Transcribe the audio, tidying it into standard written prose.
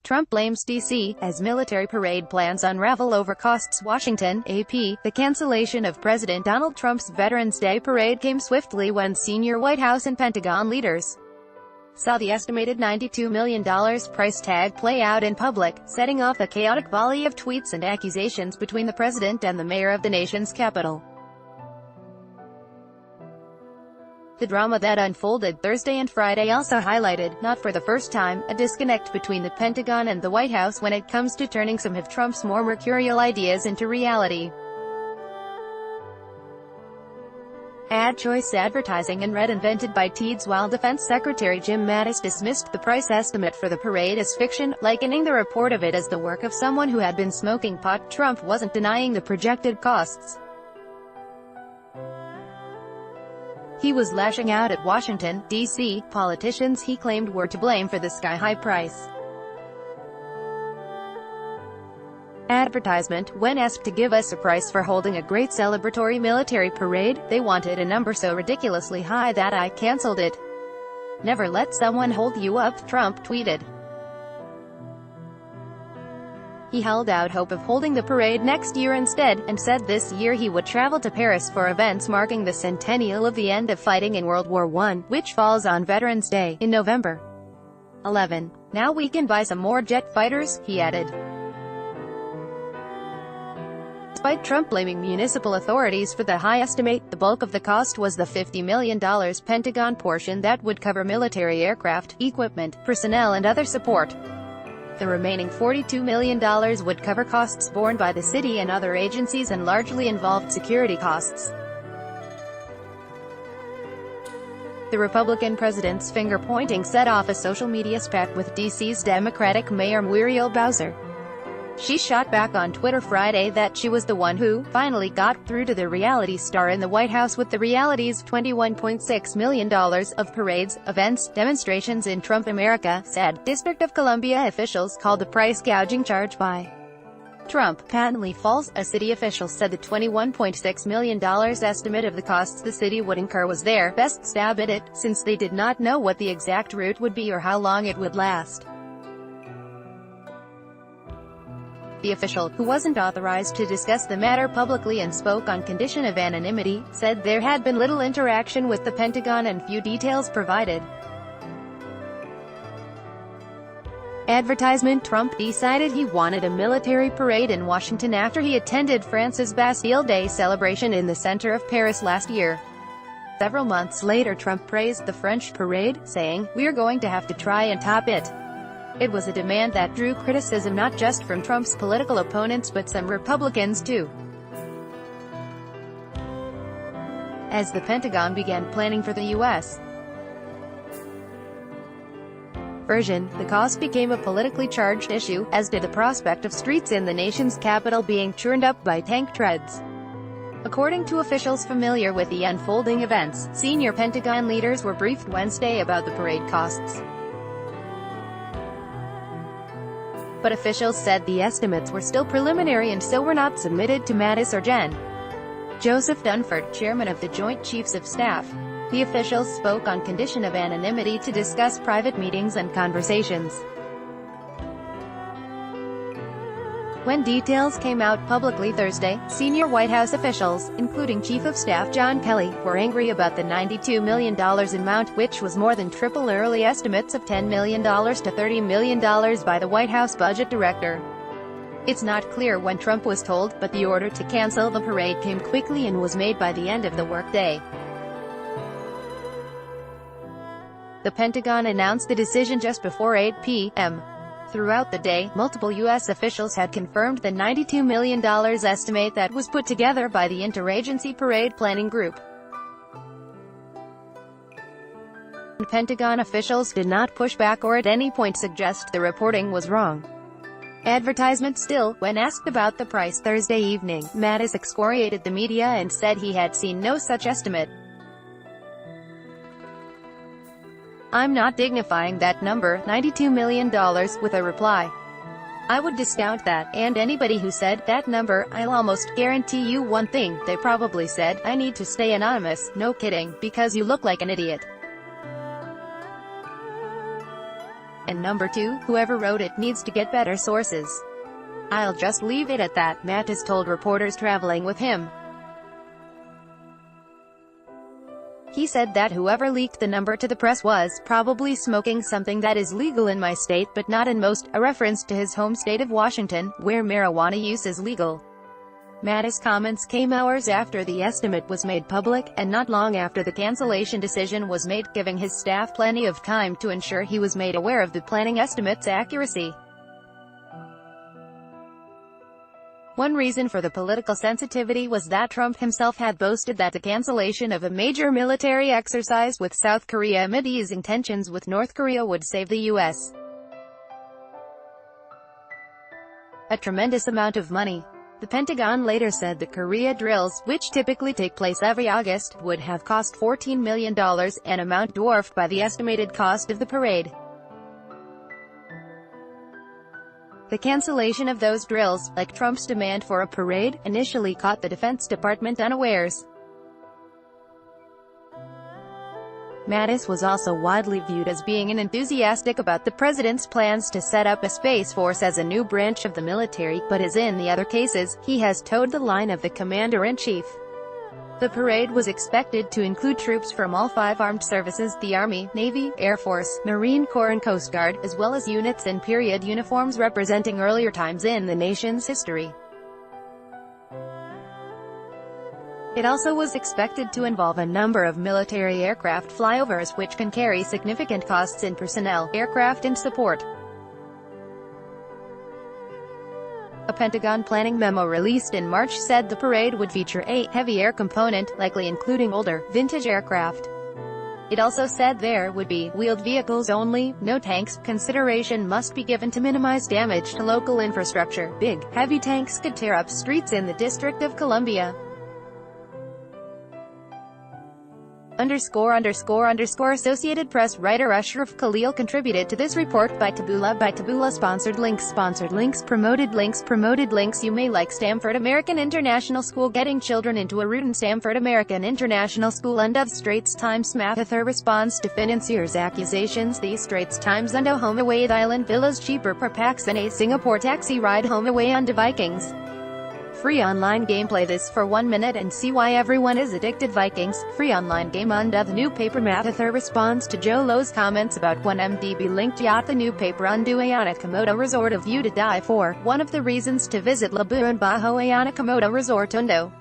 Trump blames D.C. as military parade plans unravel over costs. Washington, AP. The cancellation of President Donald Trump's Veterans Day parade came swiftly when senior White House and Pentagon leaders saw the estimated $92 million price tag play out in public, setting off a chaotic volley of tweets and accusations between the president and the mayor of the nation's capital. The drama that unfolded Thursday and Friday also highlighted, not for the first time, a disconnect between the Pentagon and the White House when it comes to turning some of Trump's more mercurial ideas into reality. Ad choice advertising and red invented by Teeds, while Defense Secretary Jim Mattis dismissed the price estimate for the parade as fiction, likening the report of it as the work of someone who had been smoking pot. Trump wasn't denying the projected costs. He was lashing out at Washington, D.C. politicians he claimed were to blame for the sky-high price. Advertisement. When asked to give us a price for holding a great celebratory military parade, they wanted a number so ridiculously high that I canceled it. Never let someone hold you up, Trump tweeted. He held out hope of holding the parade next year instead, and said this year he would travel to Paris for events marking the centennial of the end of fighting in World War I, which falls on Veterans Day, in November. 11. Now we can buy some more jet fighters, he added. Despite Trump blaming municipal authorities for the high estimate, the bulk of the cost was the $50 million Pentagon portion that would cover military aircraft, equipment, personnel and other support. The remaining $42 million would cover costs borne by the city and other agencies and largely involved security costs. The Republican president's finger-pointing set off a social media spat with D.C.'s Democratic Mayor Muriel Bowser. She shot back on Twitter Friday that she was the one who finally got through to the reality star in the White House with the reality's $21.6 million of parades, events, demonstrations in Trump America, said. District of Columbia officials called the price gouging charge by Trump patently false. A city official said the $21.6 million estimate of the costs the city would incur was their best stab at it, since they did not know what the exact route would be or how long it would last. The official, who wasn't authorized to discuss the matter publicly and spoke on condition of anonymity, said there had been little interaction with the Pentagon and few details provided. Advertisement. Trump decided he wanted a military parade in Washington after he attended France's Bastille Day celebration in the center of Paris last year. Several months later, Trump praised the French parade, saying, "We're going to have to try and top it." It was a demand that drew criticism not just from Trump's political opponents but some Republicans too. As the Pentagon began planning for the U.S. version, the cost became a politically charged issue, as did the prospect of streets in the nation's capital being churned up by tank treads. According to officials familiar with the unfolding events, senior Pentagon leaders were briefed Wednesday about the parade costs. But officials said the estimates were still preliminary and so were not submitted to Mattis or Gen. Joseph Dunford, chairman of the Joint Chiefs of Staff. The officials spoke on condition of anonymity to discuss private meetings and conversations. When details came out publicly Thursday, senior White House officials, including Chief of Staff John Kelly, were angry about the $92 million amount, which was more than triple early estimates of $10 million to $30 million by the White House budget director. It's not clear when Trump was told, but the order to cancel the parade came quickly and was made by the end of the workday. The Pentagon announced the decision just before 8 p.m. Throughout the day, multiple U.S. officials had confirmed the $92 million estimate that was put together by the Interagency Parade Planning Group. Pentagon officials did not push back or at any point suggest the reporting was wrong. Advertisement. Still, when asked about the price Thursday evening, Mattis excoriated the media and said he had seen no such estimate. "I'm not dignifying that number, $92 million, with a reply. I would discount that, and anybody who said that number, I'll almost guarantee you one thing, they probably said, I need to stay anonymous, no kidding, because you look like an idiot." and number 2, whoever wrote it needs to get better sources. I'll just leave it at that, Mattis told reporters traveling with him. He said that whoever leaked the number to the press was probably smoking something that is legal in my state but not in most, a reference to his home state of Washington, where marijuana use is legal. Mattis' comments came hours after the estimate was made public, and not long after the cancellation decision was made, giving his staff plenty of time to ensure he was made aware of the planning estimate's accuracy. One reason for the political sensitivity was that Trump himself had boasted that the cancellation of a major military exercise with South Korea amid easing tensions with North Korea would save the U.S. a tremendous amount of money. The Pentagon later said the Korea drills, which typically take place every August, would have cost $14 million, an amount dwarfed by the estimated cost of the parade. The cancellation of those drills, like Trump's demand for a parade, initially caught the Defense Department unawares. Mattis was also widely viewed as being enthusiastic about the president's plans to set up a Space Force as a new branch of the military, but as in the other cases, he has toed the line of the commander-in-chief. The parade was expected to include troops from all 5 armed services, the Army, Navy, Air Force, Marine Corps and Coast Guard, as well as units in period uniforms representing earlier times in the nation's history. It also was expected to involve a number of military aircraft flyovers, which can carry significant costs in personnel, aircraft and support. A Pentagon planning memo released in March said the parade would feature a heavy air component, likely including older, vintage aircraft. It also said there would be wheeled vehicles only, no tanks. Consideration must be given to minimize damage to local infrastructure. Big, heavy tanks could tear up streets in the District of Columbia. Associated Press writer Ashraf Khalil contributed to this report by Taboola sponsored links promoted links. You may like Stanford American International School getting children into a route in Stanford American International School and of Straits Times Mather responds to financiers' accusations. The Straits Times and home away at Island Villas cheaper per pax than a Singapore taxi ride home away on the Vikings. Free online gameplay this for 1 minute and see why everyone is addicted. Vikings, free online game under the new paper. Mather responds to Joe Lowe's comments about 1MDB linked yacht. The new paper undo Ayana Komodo Resort, a view to die for. One of the reasons to visit Labuan Bajo Ayana Komodo Resort Undo.